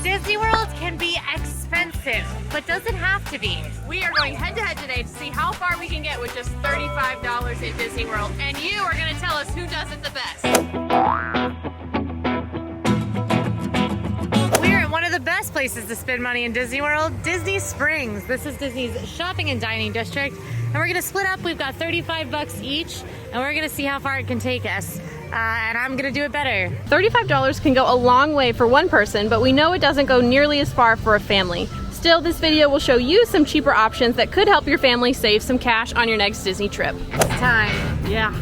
Disney World can be expensive, but doesn't have to be. We are going head to head today to see how far we can get with just $35 in Disney World. And you are going to tell us who does it the best. We're at one of the best places to spend money in Disney World, Disney Springs. This is Disney's shopping and dining district. And we're gonna split up. We've got 35 bucks each, and we're gonna see how far it can take us. And I'm gonna do it better. $35 can go a long way for one person, but we know it doesn't go nearly as far for a family. Still, this video will show you some cheaper options that could help your family save some cash on your next Disney trip. It's time. Yeah,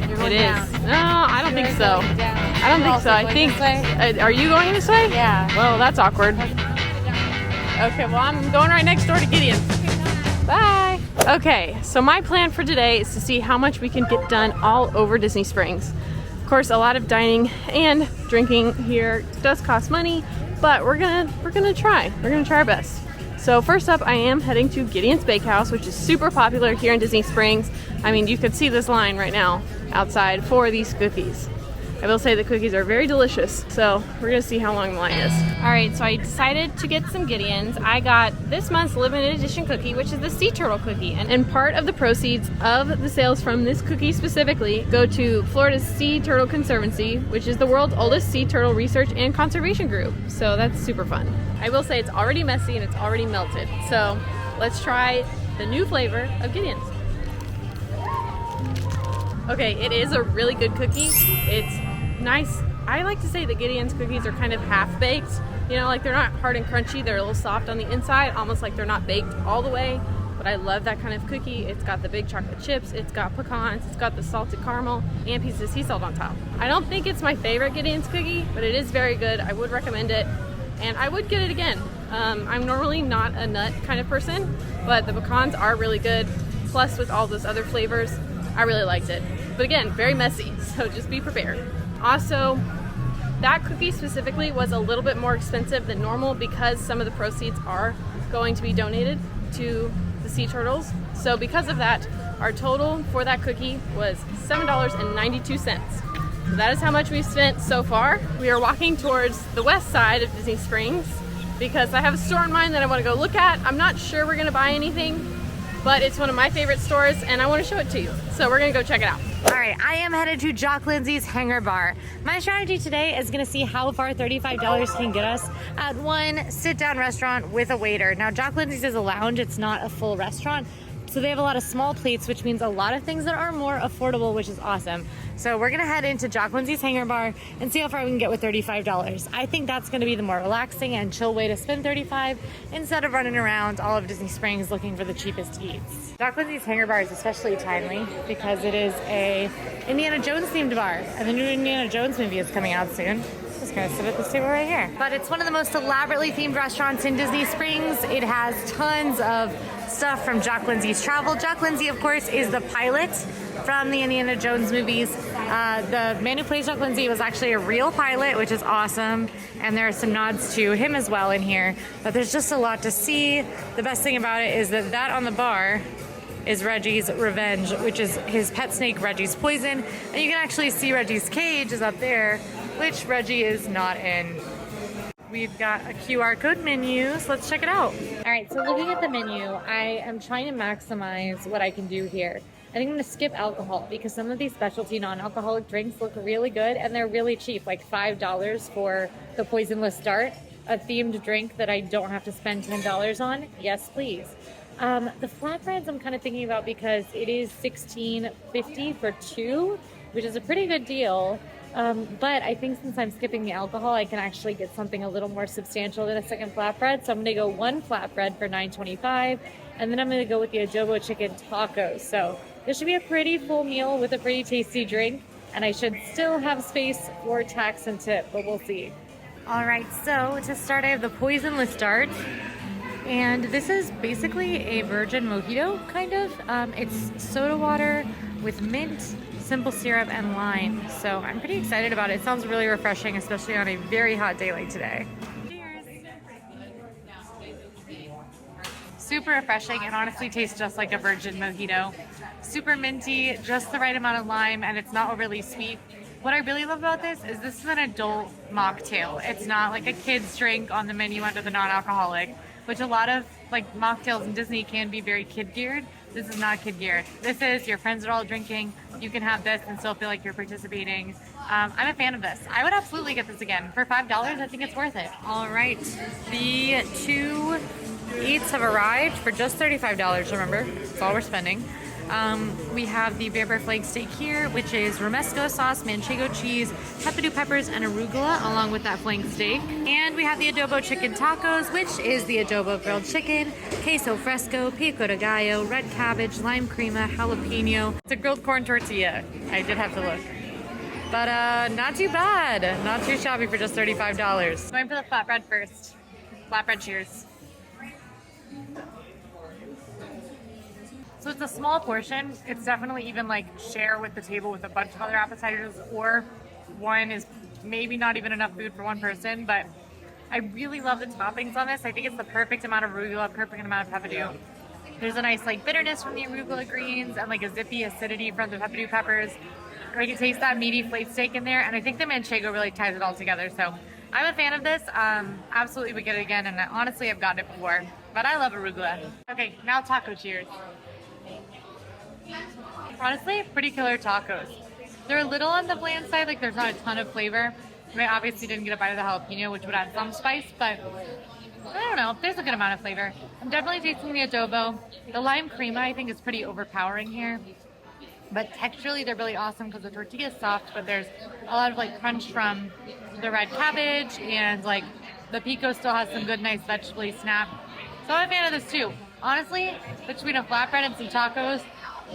You're going it down. is. No, I don't think so. I don't think so. I think. Are you going this way? Yeah. Well, that's awkward. Okay, well, I'm going right next door to Gideon. Bye. Okay, so my plan for today is to see how much we can get done all over Disney Springs. Of course, a lot of dining and drinking here does cost money, but we're gonna try. We're gonna try our best. So first up, I am heading to Gideon's Bakehouse, which is super popular here in Disney Springs. I mean, you could see this line right now outside for these cookies. I will say the cookies are very delicious, so we're gonna see how long the line is. All right, so I decided to get some Gideon's. I got this month's limited edition cookie, which is the sea turtle cookie. And part of the proceeds of the sales from this cookie specifically go to Florida's Sea Turtle Conservancy, which is the world's oldest sea turtle research and conservation group. So that's super fun. I will say it's already messy and it's already melted. So let's try the new flavor of Gideon's. Okay, it is a really good cookie. It's nice. I like to say that Gideon's cookies are kind of half-baked. You know, like they're not hard and crunchy. They're a little soft on the inside, almost like they're not baked all the way. But I love that kind of cookie. It's got the big chocolate chips, it's got pecans, it's got the salted caramel, and pieces of sea salt on top. I don't think it's my favorite Gideon's cookie, but it is very good. I would recommend it, and I would get it again. I'm normally not a nut kind of person, but the pecans are really good. Plus, with all those other flavors, I really liked it. But again, very messy, so just be prepared. Also, that cookie specifically was a little bit more expensive than normal because some of the proceeds are going to be donated to the sea turtles. So because of that, our total for that cookie was $7.92. So that is how much we've spent so far. We are walking towards the west side of Disney Springs because I have a store in mind that I want to go look at. I'm not sure we're going to buy anything, but it's one of my favorite stores and I want to show it to you. So we're going to go check it out. All right, I am headed to Jock Lindsay's Hangar Bar. My strategy today is gonna see how far $35 can get us at one sit-down restaurant with a waiter. Now, Jock Lindsay's is a lounge, it's not a full restaurant. So they have a lot of small plates, which means a lot of things that are more affordable, which is awesome. So we're gonna head into Jock Lindsay's Hangar Bar and see how far we can get with $35. I think that's gonna be the more relaxing and chill way to spend $35 instead of running around all of Disney Springs looking for the cheapest eats. Jock Lindsay's Hangar Bar is especially timely because it is a Indiana Jones themed bar, and the new Indiana Jones movie is coming out soon. Just gonna sit at this table right here. But it's one of the most elaborately themed restaurants in Disney Springs. It has tons of stuff from Jock Lindsay's travel. Jock Lindsay, of course, is the pilot from the Indiana Jones movies. The man who plays Jock Lindsay was actually a real pilot, which is awesome. And there are some nods to him as well in here. But there's just a lot to see. The best thing about it is that on the bar is Reggie's Revenge, which is his pet snake, Reggie's Poison. And you can actually see Reggie's cage is up there, which Reggie is not in. We've got a QR code menu, so let's check it out. All right, so looking at the menu, I am trying to maximize what I can do here. I think I'm gonna skip alcohol because some of these specialty non-alcoholic drinks look really good and they're really cheap, like $5 for the Poisonless Dart, a themed drink that I don't have to spend $10 on. Yes, please. The flatbreads I'm kind of thinking about because it is $16.50 for two, which is a pretty good deal. But I think since I'm skipping the alcohol, I can actually get something a little more substantial than a second flatbread. So I'm gonna go one flatbread for $9.25, and then I'm gonna go with the adobo chicken tacos. So this should be a pretty full meal with a pretty tasty drink, and I should still have space for tax and tip, but we'll see. All right, so to start, I have the Poisonless Dart. And this is basically a virgin mojito, kind of. It's soda water with mint, simple syrup, and lime. So I'm pretty excited about it. It sounds really refreshing, especially on a very hot day like today. Cheers! Super refreshing and honestly tastes just like a virgin mojito. Super minty, just the right amount of lime, and it's not overly sweet. What I really love about this is an adult mocktail. It's not like a kid's drink on the menu under the non-alcoholic, which a lot of like mocktails in Disney can be very kid geared. This is not kid geared. This is your friends are all drinking. You can have this and still feel like you're participating. I'm a fan of this. I would absolutely get this again. For $5, I think it's worth it. All right, the 2 eats have arrived for just $35, remember? That's all we're spending. We have the Bear Bear Flank steak here, which is romesco sauce, manchego cheese, pepperdew peppers, and arugula, along with that flank steak. And we have the adobo chicken tacos, which is the adobo grilled chicken, queso fresco, pico de gallo, red cabbage, lime crema, jalapeno. It's a grilled corn tortilla. I did have to look. But not too bad. Not too shabby for just $35. Going for the flatbread first. Flatbread cheers. So it's a small portion. It's definitely even like share with the table with a bunch of other appetizers, or one is maybe not even enough food for one person, but I really love the toppings on this. I think it's the perfect amount of arugula, perfect amount of pepperdew. There's a nice like bitterness from the arugula greens and like a zippy acidity from the pepperdew peppers. I can taste that meaty flake steak in there, and I think the manchego really ties it all together. So I'm a fan of this. Absolutely would get it again, and honestly I've gotten it before, but I love arugula. Okay, now taco cheers. Honestly, pretty killer tacos. They're a little on the bland side, like there's not a ton of flavor. I mean, obviously didn't get a bite of the jalapeno, which would add some spice, but I don't know, there's a good amount of flavor. I'm definitely tasting the adobo. The lime crema I think is pretty overpowering here. But texturally they're really awesome because the tortilla is soft, but there's a lot of like crunch from the red cabbage, and like the pico still has some good nice vegetable snap. So I'm a fan of this too. Honestly, between a flatbread and some tacos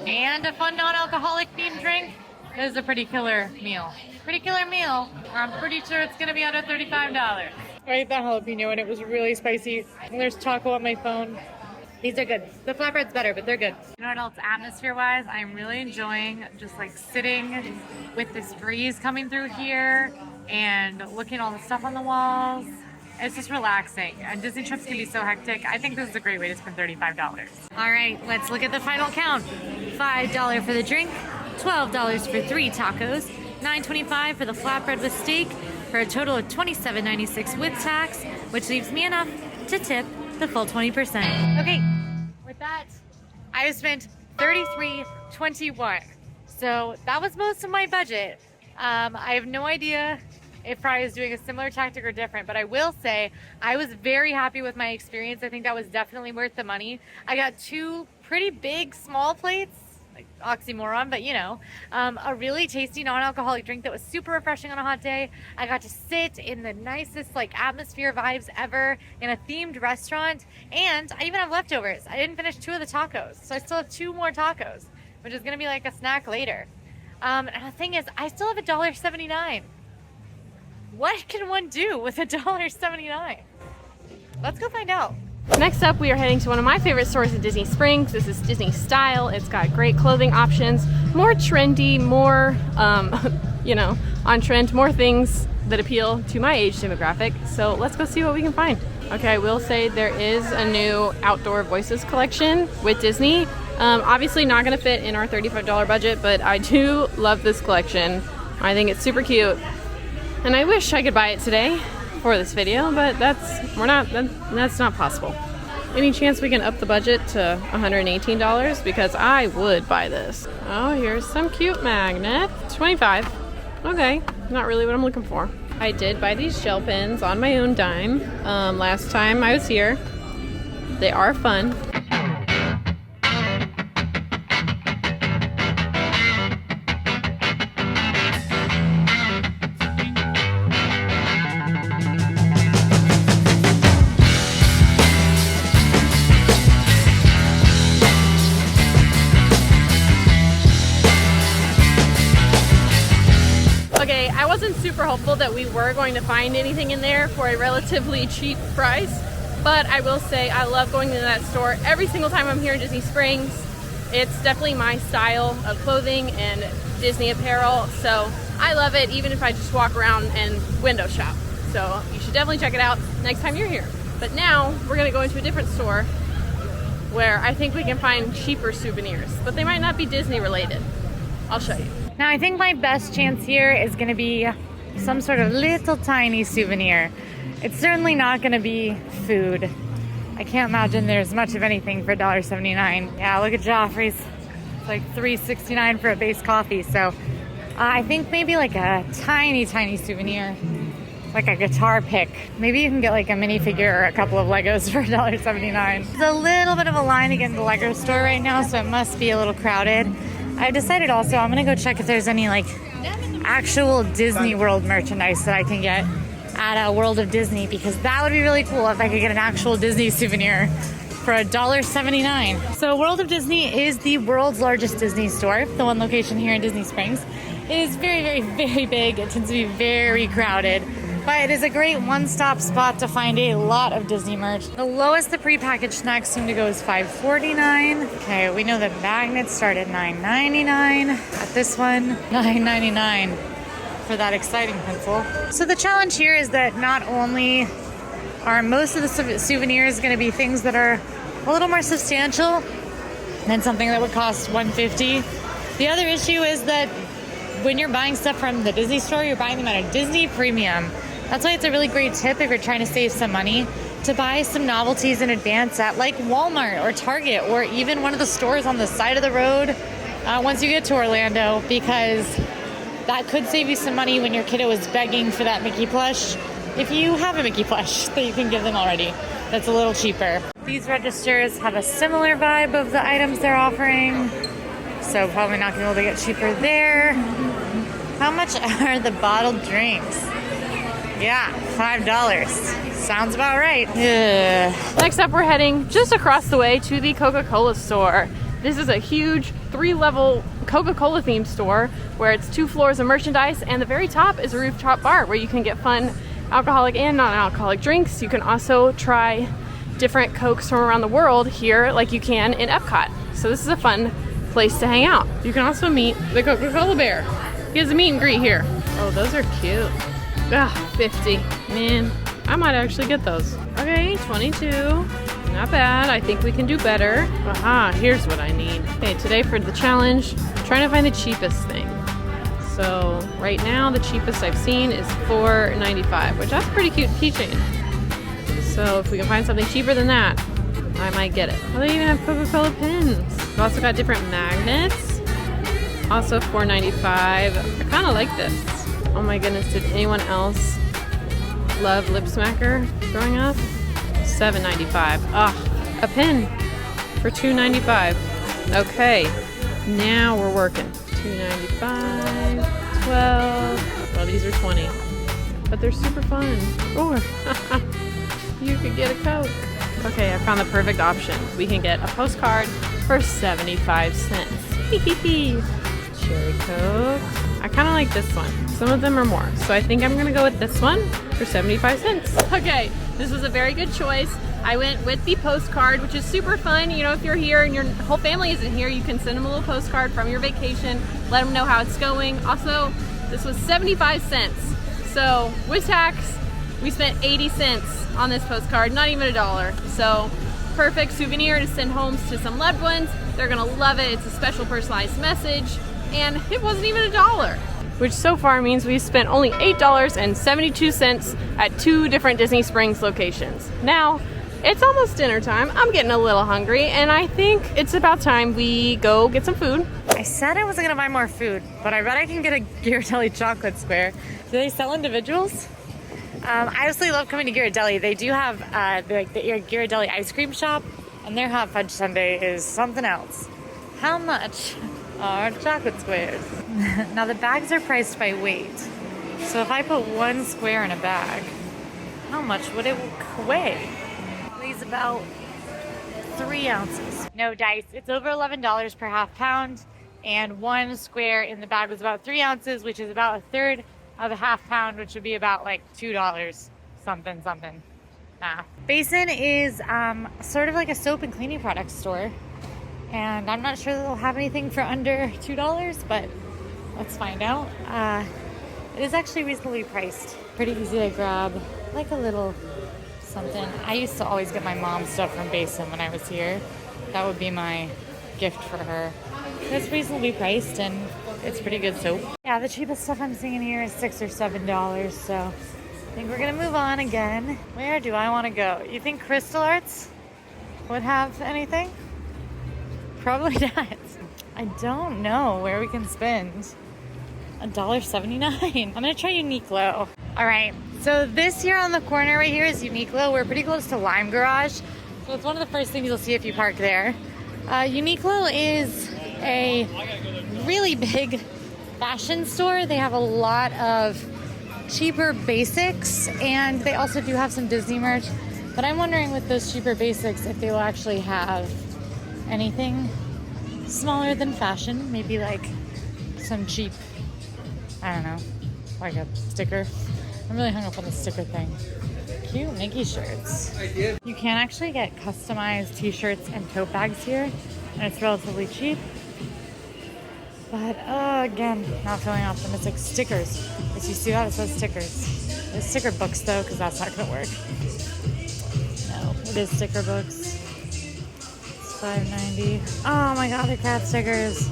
and a fun non-alcoholic themed drink, this is a pretty killer meal. Pretty killer meal. I'm pretty sure it's gonna be under $35. I ate that jalapeno and it was really spicy. And there's taco on my phone. These are good. The flatbread's better, but they're good. You know what else, atmosphere-wise, I'm really enjoying just like sitting with this breeze coming through here and looking at all the stuff on the walls. It's just relaxing, and Disney trips can be so hectic. I think this is a great way to spend $35. All right, let's look at the final count. $5 for the drink, $12 for 3 tacos, $9.25 for the flatbread with steak, for a total of $27.96 with tax, which leaves me enough to tip the full 20%. Okay, with that, I have spent $33.21. So that was most of my budget. I have no idea if Fry is doing a similar tactic or different, but I will say I was very happy with my experience. I think that was definitely worth the money. I got 2 pretty big small plates, like oxymoron, but you know, a really tasty non-alcoholic drink that was super refreshing on a hot day. I got to sit in the nicest like atmosphere vibes ever in a themed restaurant, and I even have leftovers. I didn't finish 2 of the tacos, so I still have 2 more tacos, which is gonna be like a snack later. And the thing is, I still have $1.79. What can one do with $1.79? Let's go find out. Next up, we are heading to one of my favorite stores in Disney Springs. This is Disney Style. It's got great clothing options, more trendy, more, you know, on trend, more things that appeal to my age demographic. So let's go see what we can find. Okay, I will say there is a new Outdoor Voices collection with Disney. Obviously not gonna fit in our $35 budget, but I do love this collection. I think it's super cute. And I wish I could buy it today for this video, but that's not possible. Any chance we can up the budget to $118? Because I would buy this. Oh, here's some cute magnet. $25. Okay, not really what I'm looking for. I did buy these gel pens on my own dime last time I was here. They are fun. I wasn't super hopeful that we were going to find anything in there for a relatively cheap price, but I will say I love going into that store every single time I'm here in Disney Springs. It's definitely my style of clothing and Disney apparel, so I love it even if I just walk around and window shop. So you should definitely check it out next time you're here. But now we're gonna go into a different store where I think we can find cheaper souvenirs, but they might not be Disney related. I'll show you. Now I think my best chance here is gonna be some sort of little tiny souvenir. It's certainly not gonna be food. I can't imagine there's much of anything for $1.79. Yeah, look at Joffrey's. It's like $3.69 for a base coffee. So I think maybe like a tiny, tiny souvenir, like a guitar pick. Maybe you can get like a minifigure or a couple of Legos for $1.79. There's a little bit of a line to get in the Lego store right now, so it must be a little crowded. I decided also I'm gonna go check if there's any like actual Disney World merchandise that I can get at World of Disney, because that would be really cool if I could get an actual Disney souvenir for $1.79. So World of Disney is the world's largest Disney store, the one location here in Disney Springs. It is very, very, very big. It tends to be very crowded, but it is a great one-stop spot to find a lot of Disney merch. The lowest the prepackaged snacks seem to go is $5.49. Okay, we know that magnets start at $9.99. At this one, $9.99 for that exciting pencil. So the challenge here is that not only are most of the souvenirs going to be things that are a little more substantial than something that would cost $1.50. The other issue is that when you're buying stuff from the Disney store, you're buying them at a Disney premium. That's why it's a really great tip if you're trying to save some money to buy some novelties in advance at like Walmart or Target or even one of the stores on the side of the road once you get to Orlando, because that could save you some money when your kiddo is begging for that Mickey plush. If you have a Mickey plush that you can give them already, that's a little cheaper. These registers have a similar vibe of the items they're offering, so probably not gonna be able to get cheaper there. How much are the bottled drinks? Yeah, $5. Sounds about right. Ugh. Next up, we're heading just across the way to the Coca-Cola store. This is a huge 3-level Coca-Cola themed store where it's 2 floors of merchandise, and the very top is a rooftop bar where you can get fun alcoholic and non-alcoholic drinks. You can also try different Cokes from around the world here like you can in Epcot. So this is a fun place to hang out. You can also meet the Coca-Cola bear. He has a meet and greet here. Oh, those are cute. Ah, 50. Man, I might actually get those. Okay, 22. Not bad. I think we can do better. Aha, here's what I need. Okay, today for the challenge, I'm trying to find the cheapest thing. So right now, the cheapest I've seen is $4.95, which that's a pretty cute keychain. So if we can find something cheaper than that, I might get it. Oh, they even have Coca-Cola pins. We've also got different magnets. Also $4.95. I kind of like this. Oh my goodness, did anyone else love Lip Smacker growing up? $7.95. Ah, a pin for $2.95. Okay, now we're working. $2.95, 12. Well, these are 20, but they're super fun. Or you could get a Coke. Okay, I found the perfect option. We can get a postcard for 75 cents. Cherry Coke. I kind of like this one. Some of them are more, so I think I'm gonna go with this one for 75 cents. Okay, this was a very good choice. I went with the postcard, which is super fun. You know, if you're here and your whole family isn't here, you can send them a little postcard from your vacation, let them know how it's going. Also, this was 75 cents. So with tax, we spent 80 cents on this postcard, not even $1. So perfect souvenir to send home to some loved ones. They're gonna love it. It's a special personalized message, and it wasn't even $1. Which so far means we spent only $8.72 at 2 different Disney Springs locations. Now, it's almost dinner time. I'm getting a little hungry, and I think it's about time we go get some food. I said I wasn't gonna buy more food, but I bet I can get a Ghirardelli chocolate square. Do they sell individuals? I absolutely love coming to Ghirardelli. They do have the Ghirardelli ice cream shop, and their hot fudge sundae is something else. How much are chocolate squares? Now the bags are priced by weight. So if I put 1 square in a bag, how much would it weigh? It weighs about 3 ounces. No dice. It's over $11 per half pound, and 1 square in the bag was about 3 ounces, which is about 1/3 of a half pound, which would be about like $2 something. Nah. Basin is sort of like a soap and cleaning products store, and I'm not sure they'll have anything for under $2, but let's find out. It is actually reasonably priced. Pretty easy to grab, like a little something. I used to always get my mom stuff from Basin when I was here. That would be my gift for her. It's reasonably priced, and it's pretty good soap. Yeah, the cheapest stuff I'm seeing here is $6 or $7, so I think we're gonna move on again. Where do I want to go? You think Crystal Arts would have anything? Probably not. I don't know where we can spend $1.79. I'm gonna try Uniqlo. All right, so this here on the corner right here is Uniqlo. We're pretty close to Lime Garage, so it's one of the first things you'll see if you park there. Uniqlo is a really big fashion store. They have a lot of cheaper basics, and they also do have some Disney merch. But I'm wondering with those cheaper basics if they will actually have anything smaller than fashion. Maybe like some cheap, I don't know, like a sticker. I'm really hung up on the sticker thing. Cute Mickey shirts. You can actually get customized t-shirts and tote bags here, and it's relatively cheap. But again, not feeling optimistic. Stickers. As you see that, it says stickers. There's sticker books though, because that's not gonna work. No, it is sticker books. It's $5.90. Oh my god, they're cat stickers.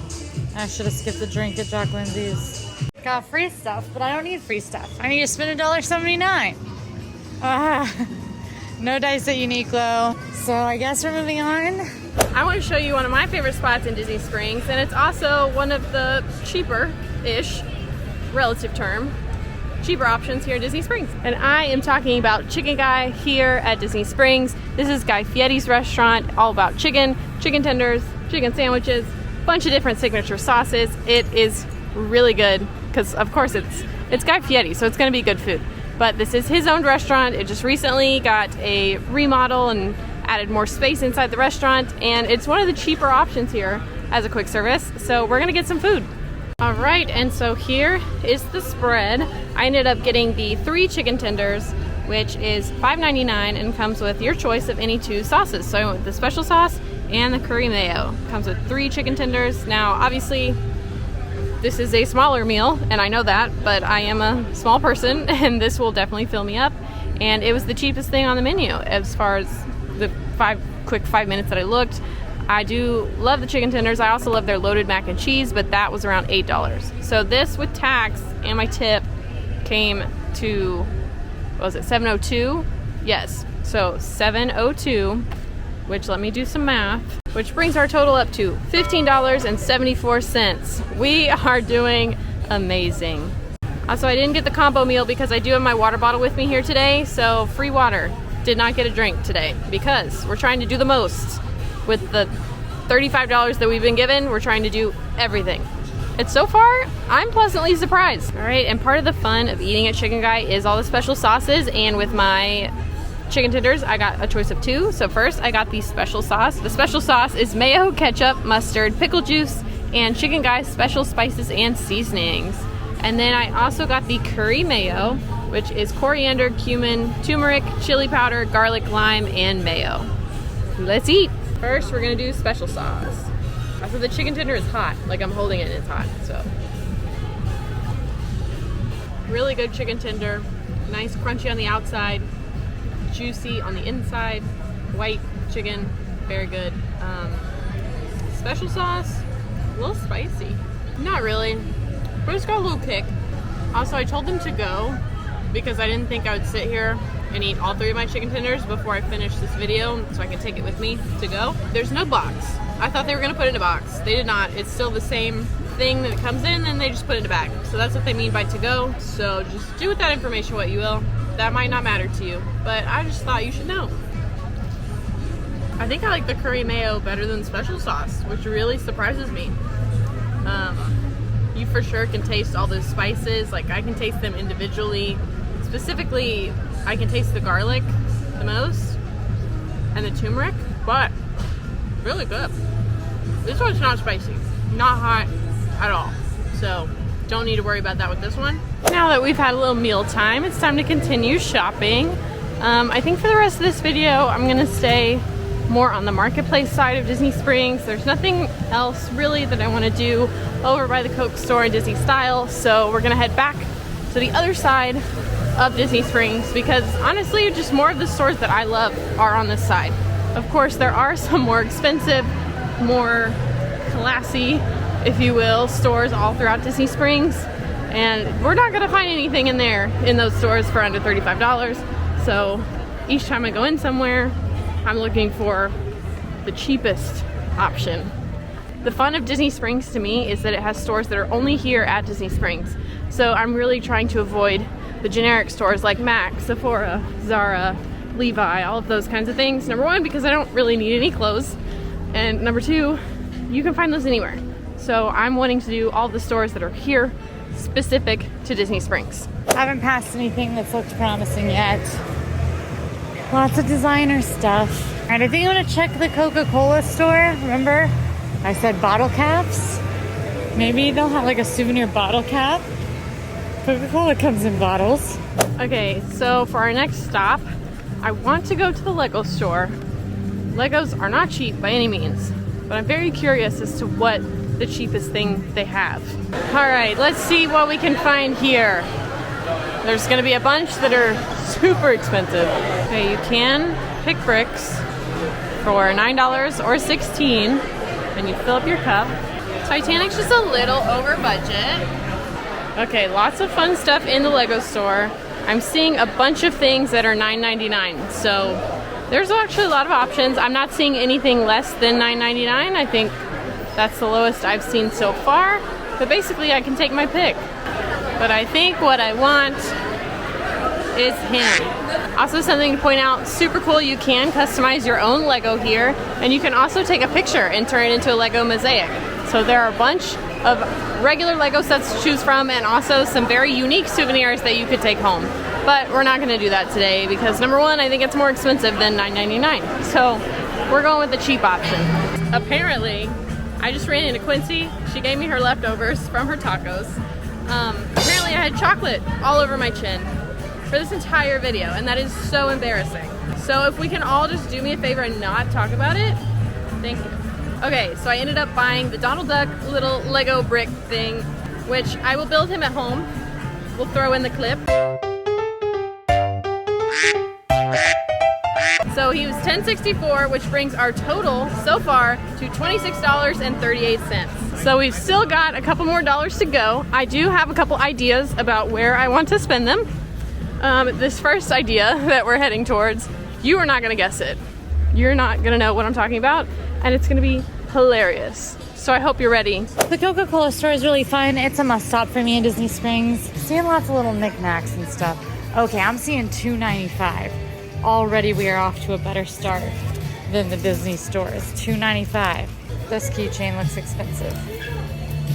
I should have skipped the drink at Jock Lindsay's. Got free stuff, but I don't need free stuff. I need to spend $1.79. No dice at Uniqlo. So I guess we're moving on. I want to show you one of my favorite spots in Disney Springs, and it's also one of the cheaper-ish, relative term, cheaper options here in Disney Springs. And I am talking about Chicken Guy here at Disney Springs. This is Guy Fieri's restaurant, all about chicken, chicken tenders, chicken sandwiches, bunch of different signature sauces. It is really good because, of course, it's Guy Fieri, so it's going to be good food. But this is his own restaurant. It just recently got a remodel and added more space inside the restaurant, and it's one of the cheaper options here as a quick service. So we're gonna get some food. All right, and so here is the spread. I ended up getting the 3 chicken tenders, which is $5.99 and comes with your choice of any 2 sauces. So I went with the special sauce and the curry mayo. Comes with 3 chicken tenders. Now, obviously, this is a smaller meal, and I know that, but I am a small person, and this will definitely fill me up. And it was the cheapest thing on the menu as far as the 5 minutes that I looked. I do love the chicken tenders. I also love their loaded mac and cheese, but that was around $8. So this with tax and my tip came to, what was it, $7.02? Yes, so $7.02, which, let me do some math, which brings our total up to $15.74. We are doing amazing. Also, I didn't get the combo meal because I do have my water bottle with me here today, so free water. Did not get a drink today because we're trying to do the most. With the $35 that we've been given, we're trying to do everything. And so far, I'm pleasantly surprised. All right, and part of the fun of eating at Chicken Guy is all the special sauces, and with my chicken tenders, I got a choice of 2. So first, I got the special sauce. The special sauce is mayo, ketchup, mustard, pickle juice, and Chicken Guy's special spices and seasonings. And then I also got the curry mayo, which is coriander, cumin, turmeric, chili powder, garlic, lime, and mayo. Let's eat. First, we're gonna do special sauce. Also, the chicken tender is hot. Like, I'm holding it and it's hot, so. Really good chicken tender. Nice crunchy on the outside, juicy on the inside. White chicken, very good. Special sauce, a little spicy. Not really, but it's got a little kick. Also, I told them to go because I didn't think I would sit here and eat all 3 of my chicken tenders before I finish this video so I can take it with me to go. There's no box. I thought they were gonna put it in a box. They did not. It's still the same thing that comes in and they just put it in a bag. So that's what they mean by to go. So just do with that information what you will. That might not matter to you, but I just thought you should know. I think I like the curry mayo better than the special sauce, which really surprises me. You for sure can taste all those spices. Like, I can taste them individually. Specifically, I can taste the garlic the most and the turmeric, but really good. This one's not spicy, not hot at all. So don't need to worry about that with this one. Now that we've had a little meal time, it's time to continue shopping. I think for the rest of this video, I'm gonna stay more on the marketplace side of Disney Springs. There's nothing else really that I want to do over by the Coke store in Disney Style, so we're gonna head back to the other side of Disney Springs because honestly, just more of the stores that I love are on this side. Of course, there are some more expensive, more classy if you will, stores all throughout Disney Springs. And we're not gonna find anything in there, in those stores, for under $35. So each time I go in somewhere, I'm looking for the cheapest option. The fun of Disney Springs to me is that it has stores that are only here at Disney Springs. So I'm really trying to avoid the generic stores like MAC, Sephora, Zara, Levi, all of those kinds of things. Number one, because I don't really need any clothes. And number two, you can find those anywhere. So I'm wanting to do all the stores that are here specific to Disney Springs. I haven't passed anything that's looked promising yet. Lots of designer stuff. All right, I think I'm gonna check the Coca-Cola store. Remember, I said bottle caps? Maybe they'll have like a souvenir bottle cap. Coca-Cola comes in bottles. Okay, so for our next stop, I want to go to the Lego store. Legos are not cheap by any means, but I'm very curious as to what the cheapest thing they have. All right, let's see what we can find here. There's gonna be a bunch that are super expensive. Okay, you can pick bricks for $9 or $16, and you fill up your cup. Titanic's just a little over budget. Okay, lots of fun stuff in the Lego store. I'm seeing a bunch of things that are $9.99, so there's actually a lot of options. I'm not seeing anything less than $9.99. I think that's the lowest I've seen so far, but basically I can take my pick. But I think what I want is him. Also, something to point out, super cool, you can customize your own Lego here, and you can also take a picture and turn it into a Lego mosaic. So there are a bunch of regular Lego sets to choose from, and also some very unique souvenirs that you could take home. But we're not gonna do that today because number one, I think it's more expensive than $9.99. So we're going with the cheap option. Apparently, I just ran into Quincy. She gave me her leftovers from her tacos. Apparently I had chocolate all over my chin for this entire video, and that is so embarrassing. So if we can all just do me a favor and not talk about it, thank you. Okay, so I ended up buying the Donald Duck little Lego brick thing, which I will build him at home. We'll throw in the clip. So he was $10.64, which brings our total so far to $26.38. So we've still got a couple more dollars to go. I do have a couple ideas about where I want to spend them. This first idea that we're heading towards, you are not gonna guess it. You're not gonna know what I'm talking about, and it's gonna be hilarious. So I hope you're ready. The Coca-Cola store is really fun. It's a must stop for me in Disney Springs. Seeing lots of little knickknacks and stuff. Okay, I'm seeing $2.95. Already we are off to a better start than the Disney stores. $2.95. This keychain looks expensive.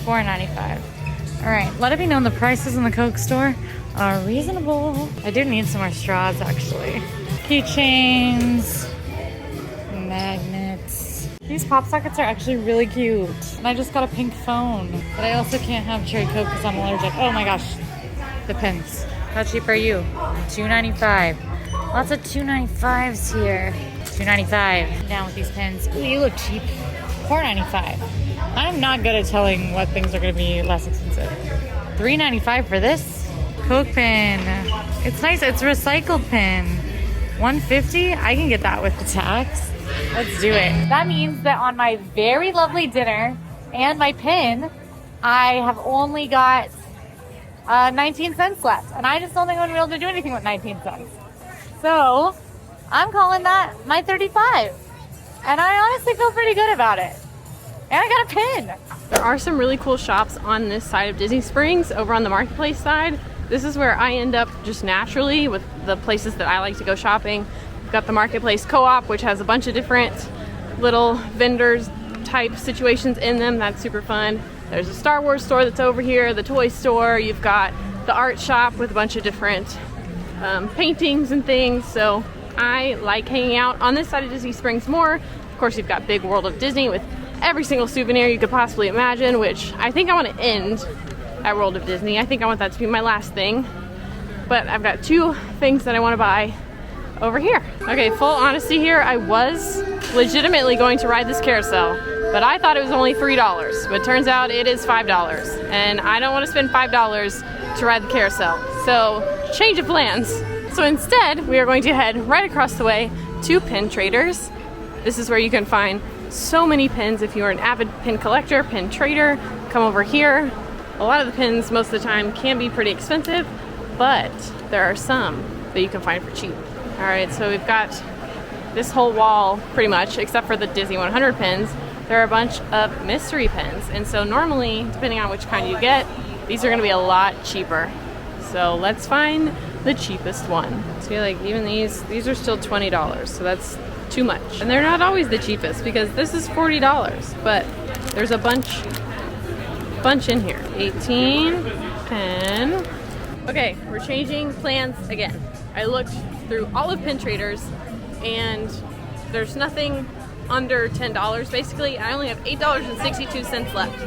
$4.95. All right, let it be known the prices in the Coke store are reasonable. I do need some more straws actually. Keychains, magnets. These pop sockets are actually really cute. And I just got a pink phone, but I also can't have cherry Coke because I'm allergic. Oh my gosh, the pins. How cheap are you? $2.95. Lots of $2.95s here. $2.95. Down with these pins. Ooh, you look cheap. $4.95. I'm not good at telling what things are going to be less expensive. $3.95 for this Coke pin. It's nice. It's a recycled pin. $1.50. I can get that with the tax. Let's do it. That means that on my very lovely dinner and my pin, I have only got 19 cents left. And I just don't think I'm going to be able to do anything with 19 cents. So I'm calling that my 35. And I honestly feel pretty good about it. And I got a pin. There are some really cool shops on this side of Disney Springs over on the marketplace side. This is where I end up just naturally with the places that I like to go shopping. We've got the Marketplace Co-op, which has a bunch of different little vendors type situations in them. That's super fun. There's a Star Wars store that's over here, the toy store. You've got the art shop with a bunch of different paintings and things. So I like hanging out on this side of Disney Springs more. Of course, you've got Big World of Disney with every single souvenir you could possibly imagine, which I think I want to end at World of Disney. I think I want that to be my last thing. But I've got two things that I want to buy over here. Okay, full honesty here, I was legitimately going to ride this carousel, but I thought it was only $3, but turns out it is $5. And I don't want to spend $5 to ride the carousel. So, change of plans. So instead, we are going to head right across the way to Pin Traders. This is where you can find so many pins. If you're an avid pin collector, pin trader, come over here. A lot of the pins most of the time can be pretty expensive, but there are some that you can find for cheap. All right, so we've got this whole wall pretty much, except for the Disney 100 pins. There are a bunch of mystery pins, and so normally, depending on which kind you get, these are gonna be a lot cheaper. So let's find the cheapest one. See, like even these are still $20, so that's too much. And they're not always the cheapest because this is $40, but there's a bunch in here. 18, 10. Okay, we're changing plans again. I looked through all of Pin Traders and there's nothing under $10 basically. I only have $8.62 left.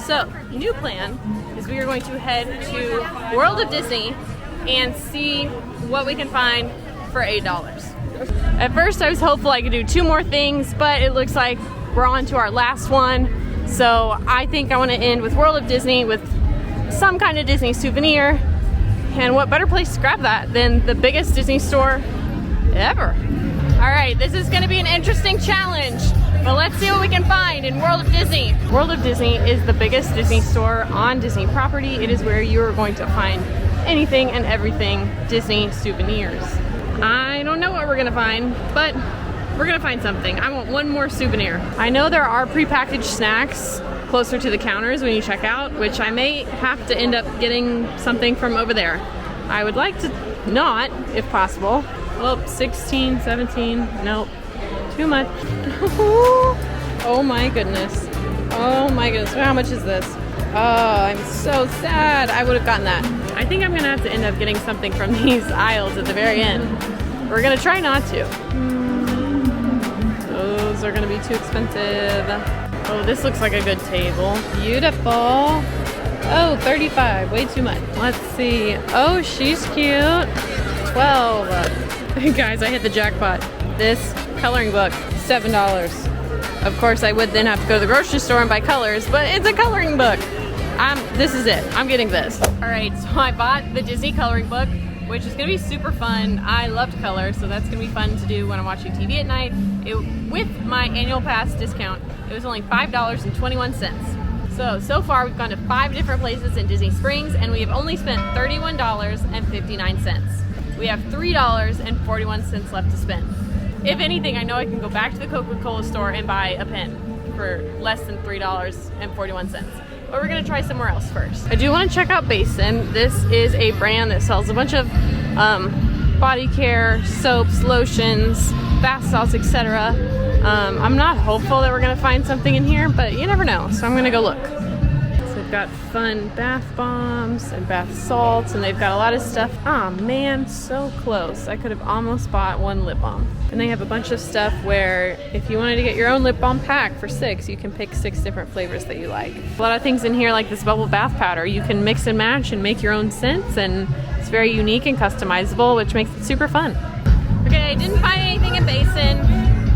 So, new plan is we are going to head to World of Disney and see what we can find for $8. At first I was hopeful I could do 2 more things, but it looks like we're on to our last one. So I think I want to end with World of Disney with some kind of Disney souvenir. And what better place to grab that than the biggest Disney store ever. All right, this is gonna be an interesting challenge, but let's see what we can find in World of Disney. World of Disney is the biggest Disney store on Disney property. It is where you are going to find anything and everything Disney souvenirs. I don't know what we're gonna find, but we're gonna find something. I want one more souvenir. I know there are prepackaged snacks closer to the counters when you check out, which I may have to end up getting something from over there. I would like to not, if possible. Oh, 16, 17, nope, too much. Oh my goodness. Oh my goodness, how much is this? Oh, I'm so sad. I would have gotten that. I think I'm gonna have to end up getting something from these aisles at the very end. We're gonna try not to. Those are gonna be too expensive. Oh, this looks like a good table. Beautiful. Oh, 35, way too much. Let's see. Oh, she's cute. 12. Guys, I hit the jackpot. This coloring book, $7. Of course, I would then have to go to the grocery store and buy colors, but it's a coloring book. This is it. I'm getting this. All right, so I bought the Disney coloring book, which is gonna be super fun. I love to color, so that's gonna be fun to do when I'm watching TV at night. With my annual pass discount, it was only $5.21. So far we've gone to 5 different places in Disney Springs, and we have only spent $31.59. We have $3.41 left to spend. If anything, I know I can go back to the Coca-Cola store and buy a pen for less than $3.41. But we're gonna try somewhere else first. I do wanna check out Basin. This is a brand that sells a bunch of body care, soaps, lotions, bath salts, etc. I'm not hopeful that we're gonna find something in here, but you never know, so I'm gonna go look. They've got fun bath bombs and bath salts, and they've got a lot of stuff. Oh man, so close. I could have almost bought 1 lip balm. And they have a bunch of stuff where if you wanted to get your own lip balm pack for 6, you can pick 6 different flavors that you like. A lot of things in here, like this bubble bath powder, you can mix and match and make your own scents, and it's very unique and customizable, which makes it super fun. Okay, I didn't find anything in Basin.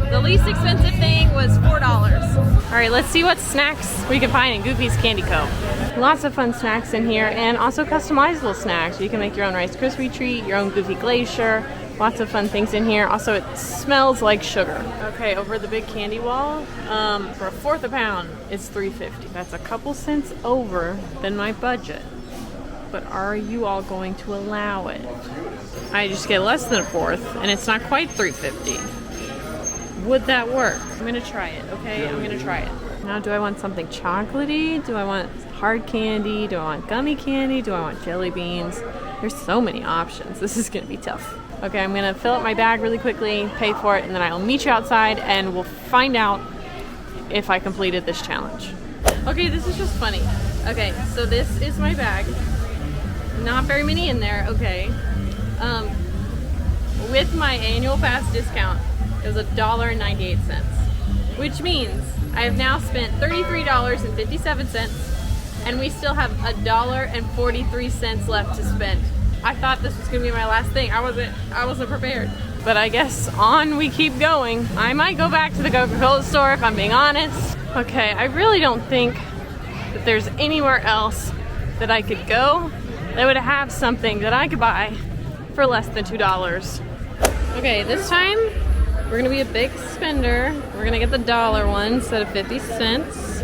The least expensive thing was $4. All right, let's see what snacks we can find in Goofy's Candy Co. Lots of fun snacks in here, and also customizable snacks. You can make your own Rice Krispie treat, your own Goofy Glacier. Lots of fun things in here. Also, it smells like sugar. Okay, over the big candy wall, for 1/4 a pound, it's $3.50. That's a couple cents over than my budget. But are you all going to allow it? I just get less than 1/4, and it's not quite $3.50. Would that work? I'm gonna try it, okay? I'm gonna try it. Now, do I want something chocolatey? Do I want hard candy? Do I want gummy candy? Do I want jelly beans? There's so many options. This is gonna be tough. Okay, I'm gonna fill up my bag really quickly, pay for it, and then I'll meet you outside and we'll find out if I completed this challenge. Okay, this is just funny. Okay, so this is my bag. Not very many in there, okay. With my annual pass discount, it was $1.98, which means I have now spent $33.57, and we still have $1.43 left to spend. I thought this was gonna be my last thing. I wasn't prepared. But I guess on we keep going. I might go back to the Coca-Cola store if I'm being honest. Okay, I really don't think that there's anywhere else that I could go that would have something that I could buy for less than $2. Okay, this time We're gonna be a big spender. We're gonna get the dollar one instead of 50 cents.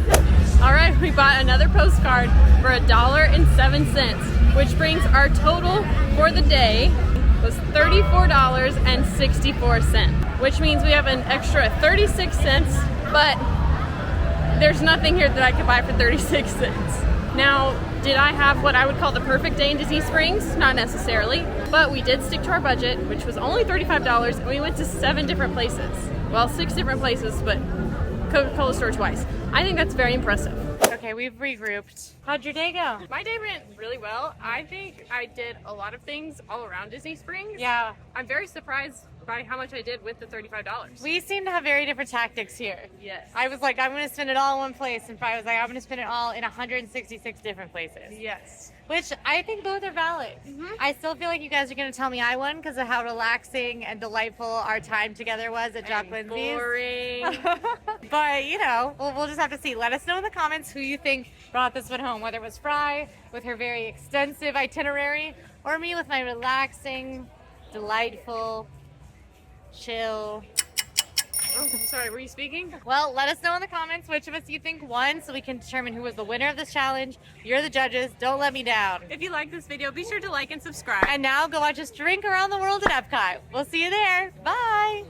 All right, we bought another postcard for $1.07, which brings our total for the day was $34.64, which means we have an extra 36 cents, but there's nothing here that I could buy for 36 cents. Now, did I have what I would call the perfect day in Disney Springs? Not necessarily, but we did stick to our budget, which was only $35, and we went to 7 different places. Well, 6 different places, but Coca-Cola store twice. I think that's very impressive. Okay, we've regrouped. How'd your day go? My day went really well. I think I did a lot of things all around Disney Springs. Yeah. I'm very surprised by how much I did with the $35. We seem to have very different tactics here. Yes. I was like, I'm going to spend it all in one place, and Fry was like, I'm going to spend it all in 166 different places. Yes. Which I think both are valid. I still feel like you guys are going to tell me I won because of how relaxing and delightful our time together was at Jock Lindsay's. Boring. But, you know, we'll just have to see. Let us know in the comments who you think brought this one home, whether it was Fry with her very extensive itinerary or me with my relaxing, delightful, chill. Oh, sorry, were you speaking? Well, let us know in the comments which of us you think won so we can determine who was the winner of this challenge. You're the judges. Don't let me down. If you like this video, be sure to like and subscribe. And now go watch us drink around the world at Epcot. We'll see you there. Bye.